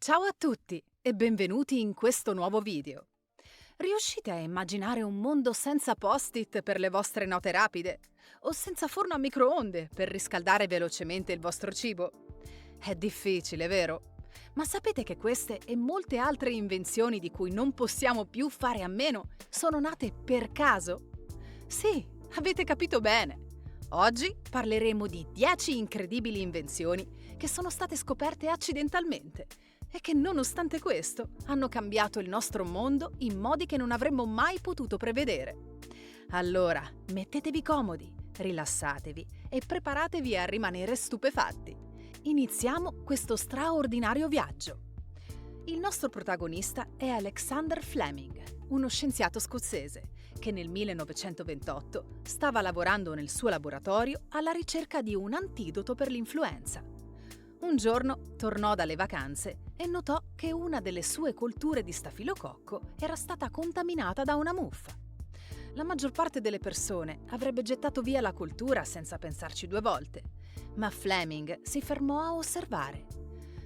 Ciao a tutti e benvenuti in questo nuovo video. Riuscite a immaginare un mondo senza post-it per le vostre note rapide? O senza forno a microonde per riscaldare velocemente il vostro cibo? È difficile, vero? Ma sapete che queste e molte altre invenzioni di cui non possiamo più fare a meno sono nate per caso? Sì, avete capito bene. Oggi parleremo di 10 incredibili invenzioni che sono state scoperte accidentalmente e che nonostante questo hanno cambiato il nostro mondo in modi che non avremmo mai potuto prevedere. Allora, mettetevi comodi, rilassatevi e preparatevi a rimanere stupefatti. Iniziamo questo straordinario viaggio. Il nostro protagonista è Alexander Fleming, uno scienziato scozzese che nel 1928 stava lavorando nel suo laboratorio alla ricerca di un antidoto per l'influenza. Un giorno tornò dalle vacanze e notò che una delle sue colture di stafilococco era stata contaminata da una muffa. La maggior parte delle persone avrebbe gettato via la coltura senza pensarci due volte, ma Fleming si fermò a osservare.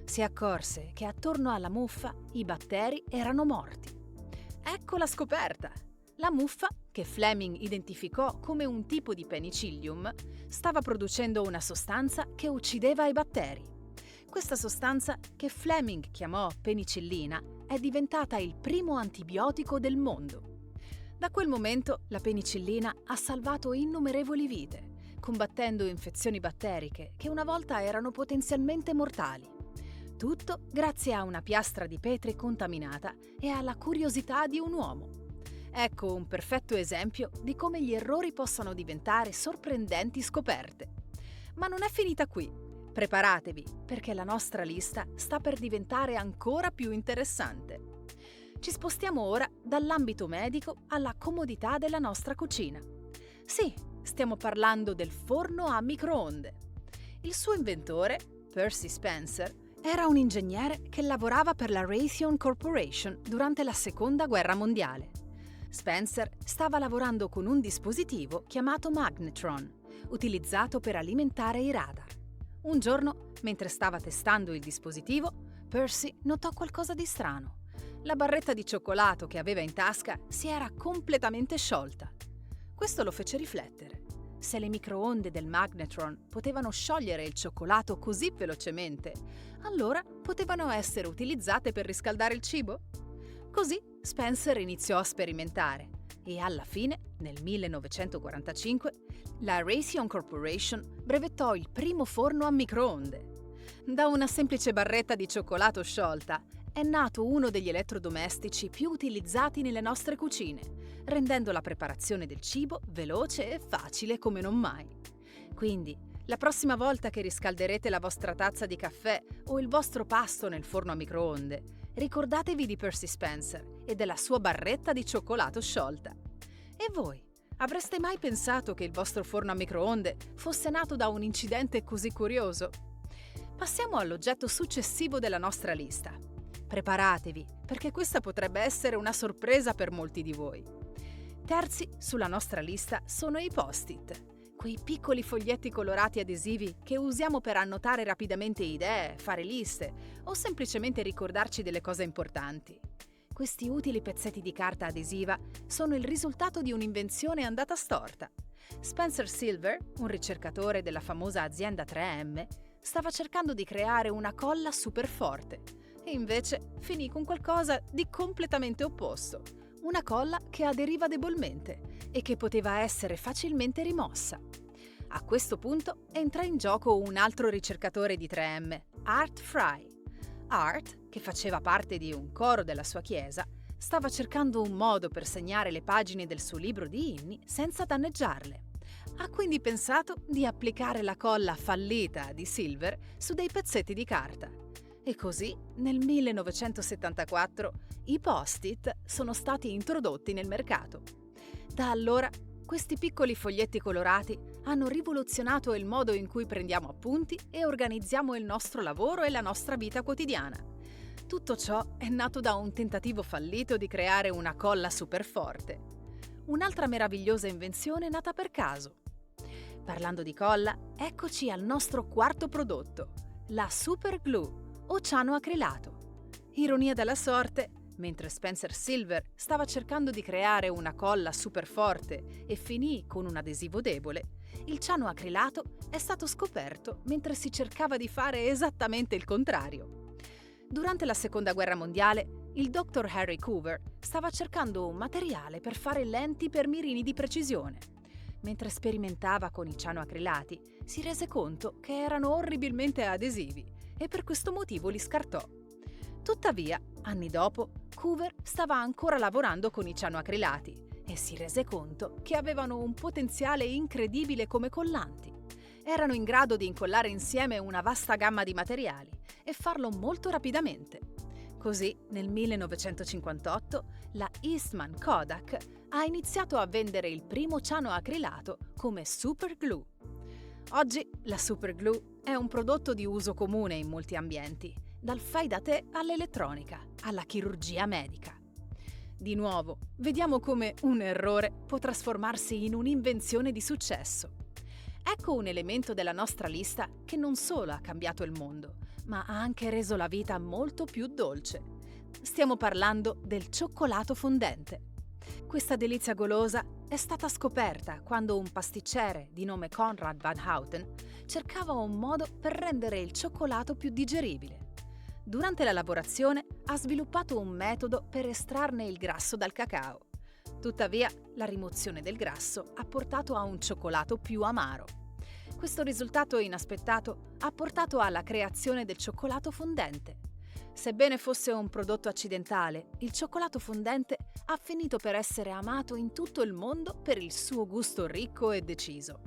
Si accorse che attorno alla muffa i batteri erano morti. Ecco la scoperta! La muffa, che Fleming identificò come un tipo di penicillium, stava producendo una sostanza che uccideva i batteri. Questa sostanza, che Fleming chiamò penicillina, è diventata il primo antibiotico del mondo. Da quel momento la penicillina ha salvato innumerevoli vite, combattendo infezioni batteriche che una volta erano potenzialmente mortali. Tutto grazie a una piastra di Petri contaminata e alla curiosità di un uomo. Ecco un perfetto esempio di come gli errori possano diventare sorprendenti scoperte. Ma non è finita qui. Preparatevi, perché la nostra lista sta per diventare ancora più interessante. Ci spostiamo ora dall'ambito medico alla comodità della nostra cucina. Sì, stiamo parlando del forno a microonde. Il suo inventore, Percy Spencer, era un ingegnere che lavorava per la Raytheon Corporation durante la Seconda Guerra Mondiale. Spencer stava lavorando con un dispositivo chiamato Magnetron, utilizzato per alimentare i radar. Un giorno, mentre stava testando il dispositivo, Percy notò qualcosa di strano. La barretta di cioccolato che aveva in tasca si era completamente sciolta. Questo lo fece riflettere. Se le microonde del Magnetron potevano sciogliere il cioccolato così velocemente, allora potevano essere utilizzate per riscaldare il cibo? Così Spencer iniziò a sperimentare e alla fine, nel 1945, la Raytheon Corporation brevettò il primo forno a microonde. Da una semplice barretta di cioccolato sciolta è nato uno degli elettrodomestici più utilizzati nelle nostre cucine, rendendo la preparazione del cibo veloce e facile come non mai. Quindi, la prossima volta che riscalderete la vostra tazza di caffè o il vostro pasto nel forno a microonde, ricordatevi di Percy Spencer e della sua barretta di cioccolato sciolta. E voi? Avreste mai pensato che il vostro forno a microonde fosse nato da un incidente così curioso? Passiamo all'oggetto successivo della nostra lista. Preparatevi, perché questa potrebbe essere una sorpresa per molti di voi. Terzi sulla nostra lista sono i post-it, quei piccoli foglietti colorati adesivi che usiamo per annotare rapidamente idee, fare liste o semplicemente ricordarci delle cose importanti. Questi utili pezzetti di carta adesiva sono il risultato di un'invenzione andata storta. Spencer Silver, un ricercatore della famosa azienda 3M, stava cercando di creare una colla super forte e invece finì con qualcosa di completamente opposto, una colla che aderiva debolmente e che poteva essere facilmente rimossa. A questo punto entra in gioco un altro ricercatore di 3M, Art Fry. Art, che faceva parte di un coro della sua chiesa, stava cercando un modo per segnare le pagine del suo libro di inni senza danneggiarle. Ha quindi pensato di applicare la colla fallita di Silver su dei pezzetti di carta. E così, nel 1974, i post-it sono stati introdotti nel mercato. Da allora, questi piccoli foglietti colorati hanno rivoluzionato il modo in cui prendiamo appunti e organizziamo il nostro lavoro e la nostra vita quotidiana. Tutto ciò è nato da un tentativo fallito di creare una colla super forte. Un'altra meravigliosa invenzione nata per caso. Parlando di colla, eccoci al nostro quarto prodotto, la Super Glue o cianoacrilato. ironia della sorte, mentre Spencer Silver stava cercando di creare una colla super forte e finì con un adesivo debole, il cianoacrilato è stato scoperto mentre si cercava di fare esattamente il contrario. Durante la Seconda Guerra Mondiale, il dottor Harry Coover stava cercando un materiale per fare lenti per mirini di precisione. Mentre sperimentava con i cianoacrilati, si rese conto che erano orribilmente adesivi e per questo motivo li scartò. Tuttavia, anni dopo, Coover stava ancora lavorando con i cianoacrilati e si rese conto che avevano un potenziale incredibile come collanti. Erano in grado di incollare insieme una vasta gamma di materiali e farlo molto rapidamente. Così, nel 1958, la Eastman Kodak ha iniziato a vendere il primo cianoacrilato come super glue. Oggi la super glue è un prodotto di uso comune in molti ambienti, dal fai da te all'elettronica, alla chirurgia medica. Di nuovo, vediamo come un errore può trasformarsi in un'invenzione di successo. Ecco un elemento della nostra lista che non solo ha cambiato il mondo, ma ha anche reso la vita molto più dolce. Stiamo parlando del cioccolato fondente. Questa delizia golosa è stata scoperta quando un pasticcere di nome Conrad Van Houten cercava un modo per rendere il cioccolato più digeribile. Durante la lavorazione ha sviluppato un metodo per estrarne il grasso dal cacao. Tuttavia, la rimozione del grasso ha portato a un cioccolato più amaro. Questo risultato inaspettato ha portato alla creazione del cioccolato fondente. Sebbene fosse un prodotto accidentale, il cioccolato fondente ha finito per essere amato in tutto il mondo per il suo gusto ricco e deciso.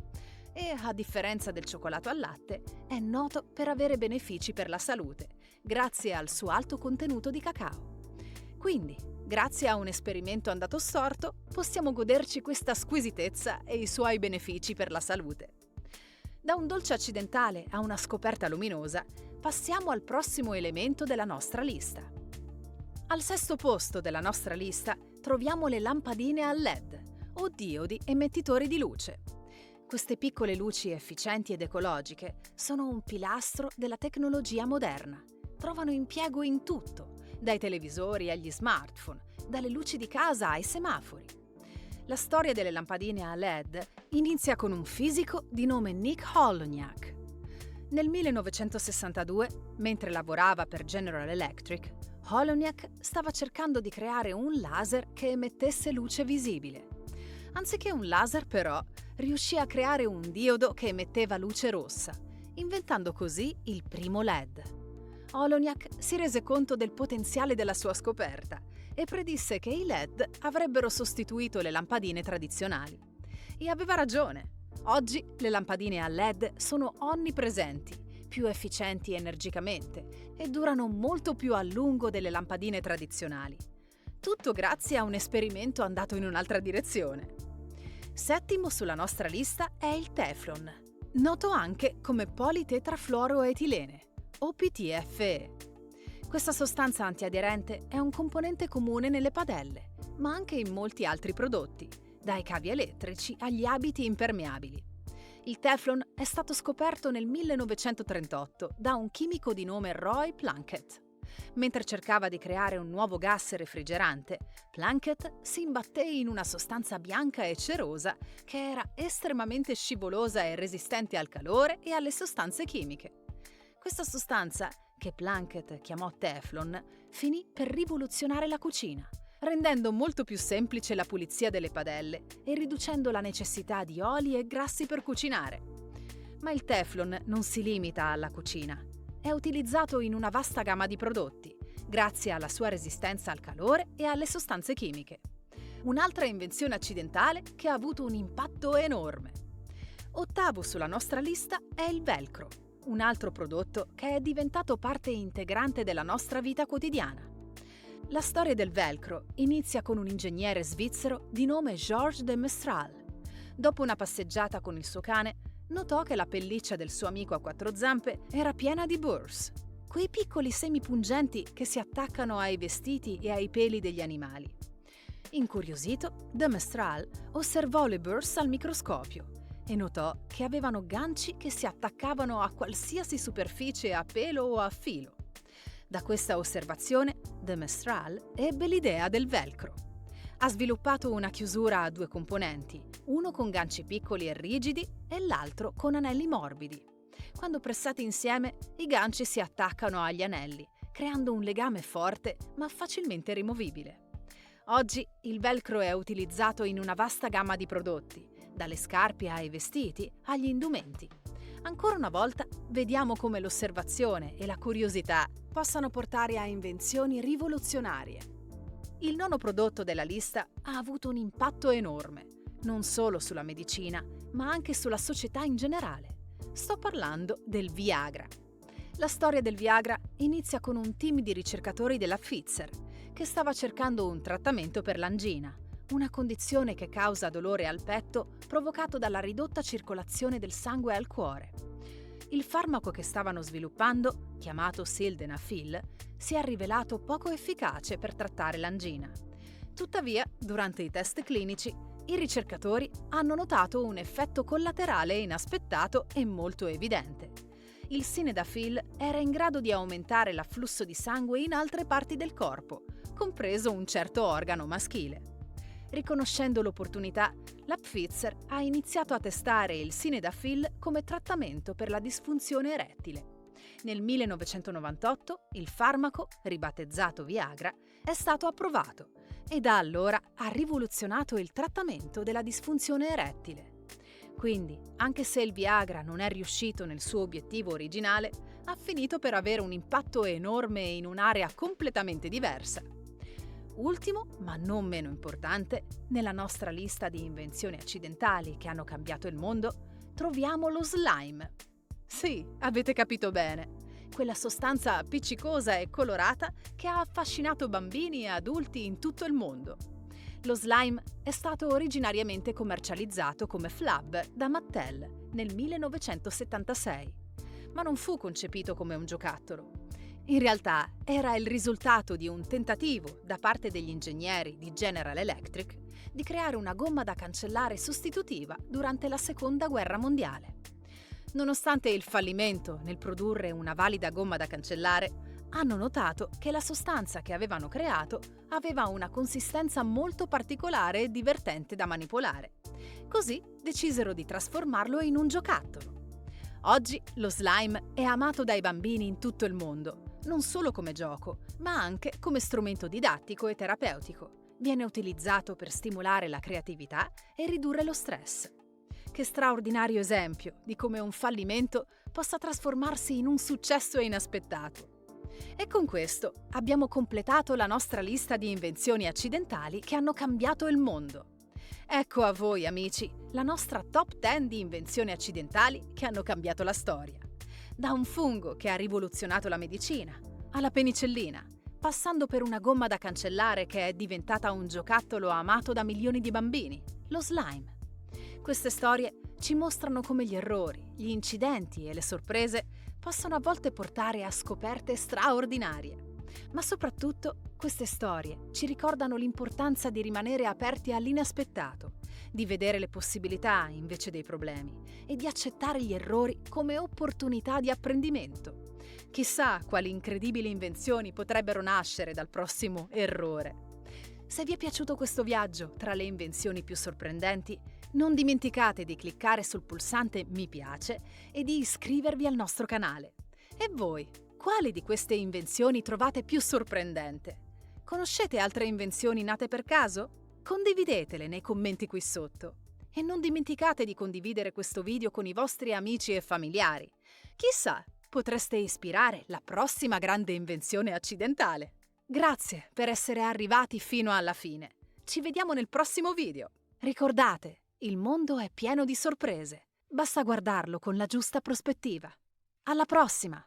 E, a differenza del cioccolato al latte, è noto per avere benefici per la salute, grazie al suo alto contenuto di cacao. Quindi, grazie a un esperimento andato storto, possiamo goderci questa squisitezza e i suoi benefici per la salute. Da un dolce accidentale a una scoperta luminosa, passiamo al prossimo elemento della nostra lista. Al sesto posto della nostra lista troviamo le lampadine a LED, o diodi emettitori di luce. Queste piccole luci efficienti ed ecologiche sono un pilastro della tecnologia moderna. Trovano impiego in tutto, dai televisori agli smartphone, dalle luci di casa ai semafori. La storia delle lampadine a LED inizia con un fisico di nome Nick Holonyak. Nel 1962, mentre lavorava per General Electric, Holonyak stava cercando di creare un laser che emettesse luce visibile. Anziché un laser, però, riuscì a creare un diodo che emetteva luce rossa, inventando così il primo LED. Holonyak si rese conto del potenziale della sua scoperta e predisse che i LED avrebbero sostituito le lampadine tradizionali. E aveva ragione. Oggi le lampadine a LED sono onnipresenti, più efficienti energicamente e durano molto più a lungo delle lampadine tradizionali. Tutto grazie a un esperimento andato in un'altra direzione. Settimo sulla nostra lista è il Teflon, noto anche come politetrafluoroetilene, o PTFE. Questa sostanza antiaderente è un componente comune nelle padelle, ma anche in molti altri prodotti, dai cavi elettrici agli abiti impermeabili. Il Teflon è stato scoperto nel 1938 da un chimico di nome Roy Plunkett. Mentre cercava di creare un nuovo gas refrigerante, Plunkett si imbatté in una sostanza bianca e cerosa che era estremamente scivolosa e resistente al calore e alle sostanze chimiche. Questa sostanza, che Plunkett chiamò Teflon, finì per rivoluzionare la cucina, rendendo molto più semplice la pulizia delle padelle e riducendo la necessità di oli e grassi per cucinare. Ma il Teflon non si limita alla cucina. È utilizzato in una vasta gamma di prodotti, grazie alla sua resistenza al calore e alle sostanze chimiche. Un'altra invenzione accidentale che ha avuto un impatto enorme. Ottavo sulla nostra lista è il velcro, un altro prodotto che è diventato parte integrante della nostra vita quotidiana. La storia del velcro inizia con un ingegnere svizzero di nome Georges de Mestral. Dopo una passeggiata con il suo cane, notò che la pelliccia del suo amico a quattro zampe era piena di burrs, quei piccoli semi pungenti che si attaccano ai vestiti e ai peli degli animali. Incuriosito, de Mestral osservò le burrs al microscopio e notò che avevano ganci che si attaccavano a qualsiasi superficie a pelo o a filo. Da questa osservazione, de Mestral ebbe l'idea del velcro. Ha sviluppato una chiusura a due componenti, uno con ganci piccoli e rigidi e l'altro con anelli morbidi. Quando pressati insieme, i ganci si attaccano agli anelli, creando un legame forte ma facilmente rimovibile. Oggi il velcro è utilizzato in una vasta gamma di prodotti, dalle scarpe ai vestiti agli indumenti. Ancora una volta vediamo come l'osservazione e la curiosità possano portare a invenzioni rivoluzionarie. Il nono prodotto della lista ha avuto un impatto enorme, non solo sulla medicina, ma anche sulla società in generale. Sto parlando del Viagra. La storia del Viagra inizia con un team di ricercatori della Pfizer che stava cercando un trattamento per l'angina, una condizione che causa dolore al petto provocato dalla ridotta circolazione del sangue al cuore. Il farmaco che stavano sviluppando, chiamato Sildenafil, si è rivelato poco efficace per trattare l'angina. Tuttavia, durante i test clinici, i ricercatori hanno notato un effetto collaterale inaspettato e molto evidente. Il Sildenafil era in grado di aumentare l'afflusso di sangue in altre parti del corpo, compreso un certo organo maschile. Riconoscendo l'opportunità, la Pfizer ha iniziato a testare il Sildenafil come trattamento per la disfunzione erettile. Nel 1998 il farmaco, ribattezzato Viagra, è stato approvato e da allora ha rivoluzionato il trattamento della disfunzione erettile. Quindi, anche se il Viagra non è riuscito nel suo obiettivo originale, ha finito per avere un impatto enorme in un'area completamente diversa. Ultimo, ma non meno importante, nella nostra lista di invenzioni accidentali che hanno cambiato il mondo, troviamo lo slime. Sì, avete capito bene. Quella sostanza appiccicosa e colorata che ha affascinato bambini e adulti in tutto il mondo. Lo slime è stato originariamente commercializzato come Flab da Mattel nel 1976, ma non fu concepito come un giocattolo. In realtà era il risultato di un tentativo da parte degli ingegneri di General Electric di creare una gomma da cancellare sostitutiva durante la Seconda Guerra Mondiale. Nonostante il fallimento nel produrre una valida gomma da cancellare, hanno notato che la sostanza che avevano creato aveva una consistenza molto particolare e divertente da manipolare. Così decisero di trasformarlo in un giocattolo. Oggi lo slime è amato dai bambini in tutto il mondo, non solo come gioco, ma anche come strumento didattico e terapeutico. Viene utilizzato per stimolare la creatività e ridurre lo stress. Che straordinario esempio di come un fallimento possa trasformarsi in un successo inaspettato. E con questo abbiamo completato la nostra lista di invenzioni accidentali che hanno cambiato il mondo. Ecco a voi, amici, la nostra top 10 di invenzioni accidentali che hanno cambiato la storia. Da un fungo che ha rivoluzionato la medicina, alla penicillina, passando per una gomma da cancellare che è diventata un giocattolo amato da milioni di bambini, lo slime. Queste storie ci mostrano come gli errori, gli incidenti e le sorprese possono a volte portare a scoperte straordinarie. Ma soprattutto queste storie ci ricordano l'importanza di rimanere aperti all'inaspettato, di vedere le possibilità invece dei problemi e di accettare gli errori come opportunità di apprendimento. Chissà quali incredibili invenzioni potrebbero nascere dal prossimo errore. Se vi è piaciuto questo viaggio tra le invenzioni più sorprendenti, non dimenticate di cliccare sul pulsante mi piace e di iscrivervi al nostro canale. E voi, quali di queste invenzioni trovate più sorprendente? Conoscete altre invenzioni nate per caso? Condividetele nei commenti qui sotto. E non dimenticate di condividere questo video con i vostri amici e familiari. Chissà, potreste ispirare la prossima grande invenzione accidentale. Grazie per essere arrivati fino alla fine. Ci vediamo nel prossimo video. Ricordate, il mondo è pieno di sorprese. Basta guardarlo con la giusta prospettiva. Alla prossima!